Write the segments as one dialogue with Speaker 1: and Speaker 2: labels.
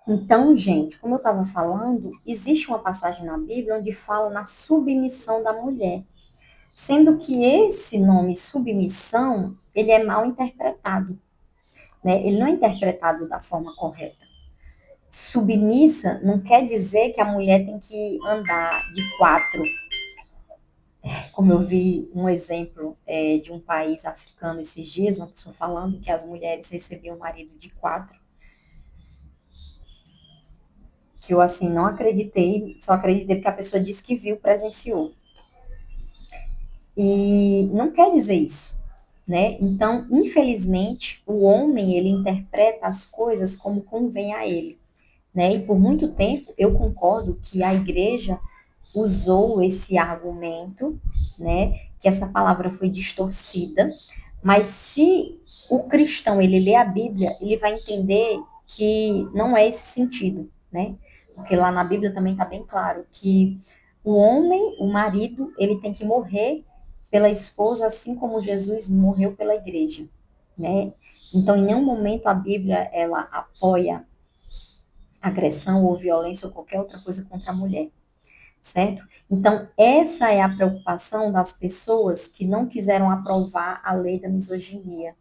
Speaker 1: Então, gente, como eu estava falando, existe uma passagem na Bíblia onde fala na submissão da mulher, sendo que esse nome submissão, ele é mal interpretado, né? Ele não é interpretado da forma correta. Submissa não quer dizer que a mulher tem que andar de quatro, como eu vi um exemplo de um país africano esses dias, uma pessoa falando que as mulheres recebiam marido de quatro, que eu assim não acreditei, só acreditei porque a pessoa disse que viu, presenciou. E não quer dizer isso, né? Então, infelizmente, o homem ele interpreta as coisas como convém a ele, né? E por muito tempo eu concordo que a igreja usou esse argumento, né? Que essa palavra foi distorcida, mas se o cristão ele lê a Bíblia, ele vai entender que não é esse sentido, né? Porque lá na Bíblia também está bem claro que o homem, o marido, ele tem que morrer pela esposa, assim como Jesus morreu pela igreja, né? Então, em nenhum momento a Bíblia ela apoia agressão ou violência ou qualquer outra coisa contra a mulher, certo? Então, essa é a preocupação das pessoas que não quiseram aprovar a lei da misoginia.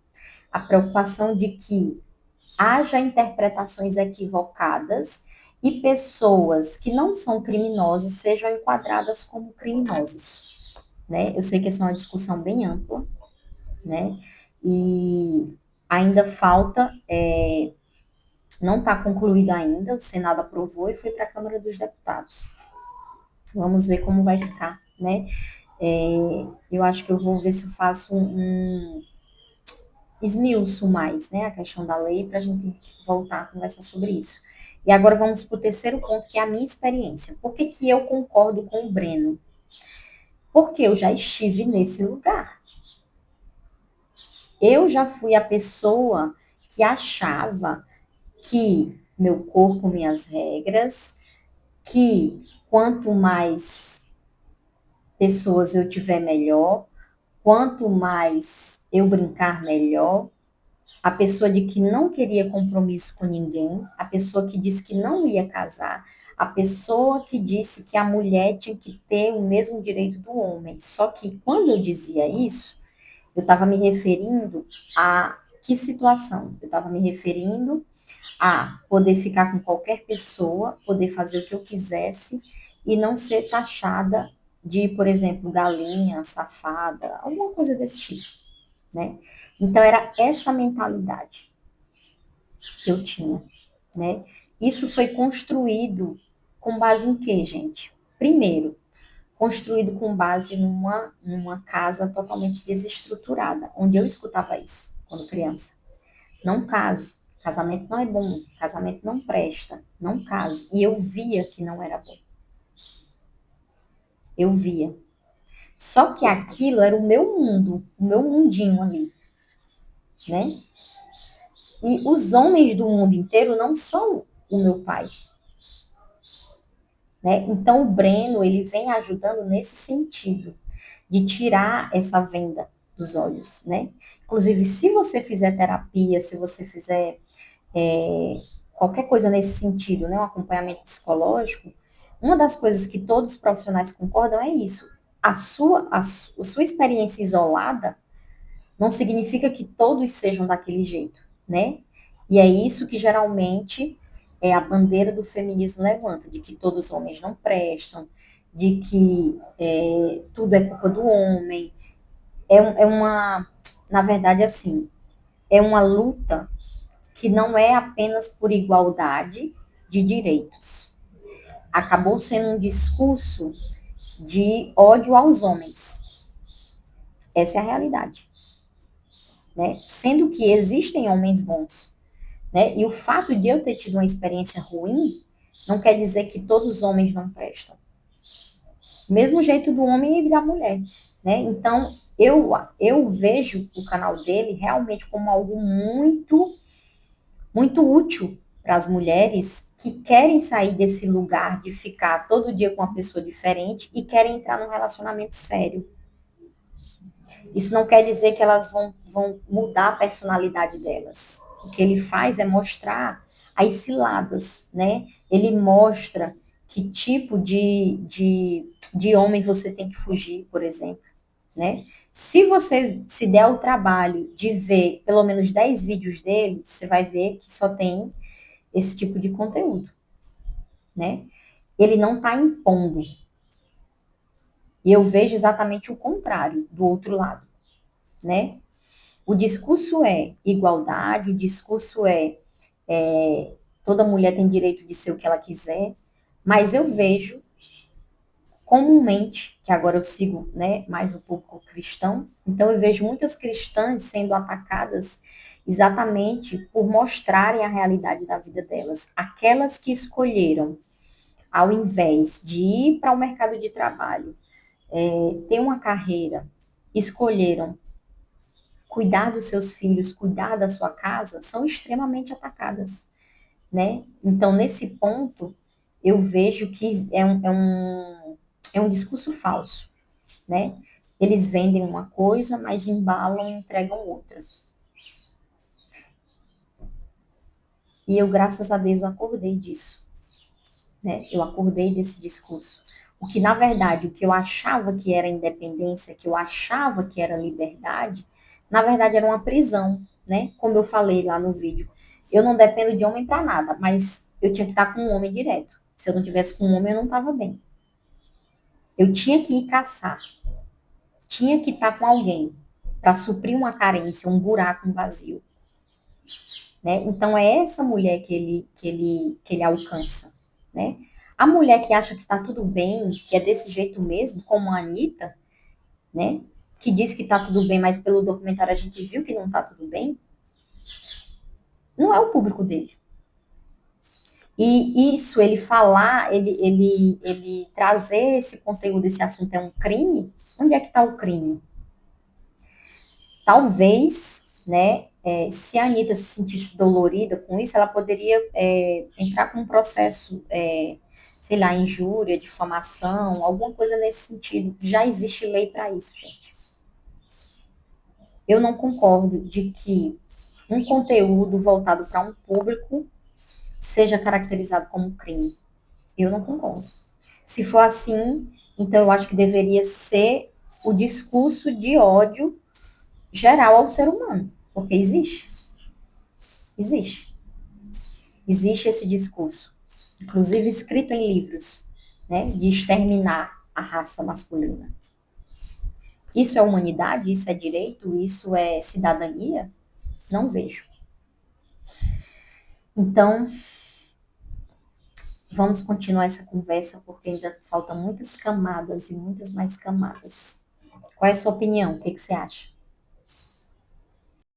Speaker 1: A preocupação de que haja interpretações equivocadas e pessoas que não são criminosas sejam enquadradas como criminosas, né? Eu sei que essa é uma discussão bem ampla, né? E ainda falta, não está concluída ainda, o Senado aprovou e foi para a Câmara dos Deputados. Vamos ver como vai ficar, né? Eu acho que eu vou ver se eu faço esmiuço mais, né, a questão da lei para a gente voltar a conversar sobre isso. E agora vamos para o terceiro ponto, que é a minha experiência. Por que, que eu concordo com o Breno? Porque eu já estive nesse lugar. Eu já fui a pessoa que achava que meu corpo, minhas regras, que quanto mais pessoas eu tiver, melhor, quanto mais eu brincar, melhor. A pessoa de que não queria compromisso com ninguém, a pessoa que disse que não ia casar, a pessoa que disse que a mulher tinha que ter o mesmo direito do homem. Só que quando eu dizia isso, eu estava me referindo a que situação? Eu estava me referindo a poder ficar com qualquer pessoa, poder fazer o que eu quisesse e não ser taxada de, por exemplo, galinha, safada, alguma coisa desse tipo, né? Então era essa mentalidade que eu tinha, né? Isso foi construído com base em quê, gente? Primeiro, construído com base numa casa totalmente desestruturada, onde eu escutava isso quando criança. Não case, casamento não é bom, casamento não presta, não case. E eu via que não era bom. Eu via. Só que aquilo era o meu mundo, o meu mundinho ali, né? E os homens do mundo inteiro não são o meu pai, né? Então o Breno ele vem ajudando nesse sentido de tirar essa venda dos olhos, né? Inclusive, se você fizer terapia, se você fizer qualquer coisa nesse sentido, né, um acompanhamento psicológico, uma das coisas que todos os profissionais concordam é isso. A sua experiência isolada não significa que todos sejam daquele jeito, né? E é isso que geralmente a bandeira do feminismo levanta, de que todos os homens não prestam, de que tudo é culpa do homem. Na verdade, assim, é uma luta que não é apenas por igualdade de direitos. Acabou sendo um discurso de ódio aos homens. Essa é a realidade, né? Sendo que existem homens bons, né? E o fato de eu ter tido uma experiência ruim não quer dizer que todos os homens não prestam. Mesmo jeito do homem e da mulher, né? Então, eu vejo o canal dele realmente como algo muito útil para as mulheres que querem sair desse lugar de ficar todo dia com uma pessoa diferente e querem entrar num relacionamento sério. Isso não quer dizer que elas vão mudar a personalidade delas. O que ele faz é mostrar as ciladas, né? Ele mostra que tipo de homem você tem que fugir, por exemplo, né? Se você se der o trabalho de ver pelo menos 10 vídeos dele, você vai ver que só tem esse tipo de conteúdo, né? Ele não está impondo. E eu vejo exatamente o contrário do outro lado, né? O discurso é igualdade, o discurso é toda mulher tem direito de ser o que ela quiser, mas eu vejo comumente, que agora eu sigo, né, mais o público cristão, então eu vejo muitas cristãs sendo atacadas exatamente por mostrarem a realidade da vida delas. Aquelas que escolheram, ao invés de ir para o mercado de trabalho, ter uma carreira, escolheram cuidar dos seus filhos, cuidar da sua casa, são extremamente atacadas, né? Então, nesse ponto, eu vejo que é um discurso falso, né? Eles vendem uma coisa, mas embalam e entregam outra. E eu, graças a Deus, eu acordei disso, né? Eu acordei desse discurso. O que, na verdade, o que eu achava que era independência, que eu achava que era liberdade, na verdade era uma prisão, né? Como eu falei lá no vídeo. Eu não dependo de homem para nada, mas eu tinha que estar com um homem direto. Se eu não tivesse com um homem, eu não estava bem. Eu tinha que ir caçar. Tinha que estar com alguém para suprir uma carência, um buraco, um vazio. Né? Então é essa mulher que ele alcança, né? A mulher que acha que está tudo bem, que é desse jeito mesmo, como a Anitta, né? Que diz que está tudo bem, mas pelo documentário a gente viu que não está tudo bem, não é o público dele. E isso, ele falar, ele trazer esse conteúdo, esse assunto é um crime? Onde é que está o crime? Talvez, né, se a Anitta se sentisse dolorida com isso, ela poderia entrar com um processo, sei lá, injúria, difamação, alguma coisa nesse sentido. Já existe lei para isso, gente. Eu não concordo de que um conteúdo voltado para um público seja caracterizado como crime. Eu não concordo. Se for assim, então eu acho que deveria ser o discurso de ódio geral ao ser humano, porque existe. Existe. Existe esse discurso, inclusive escrito em livros, né, de exterminar a raça masculina. Isso é humanidade? Isso é direito? Isso é cidadania? Não vejo. Então, vamos continuar essa conversa, porque ainda faltam muitas camadas e muitas mais camadas. Qual é a sua opinião? O que você acha?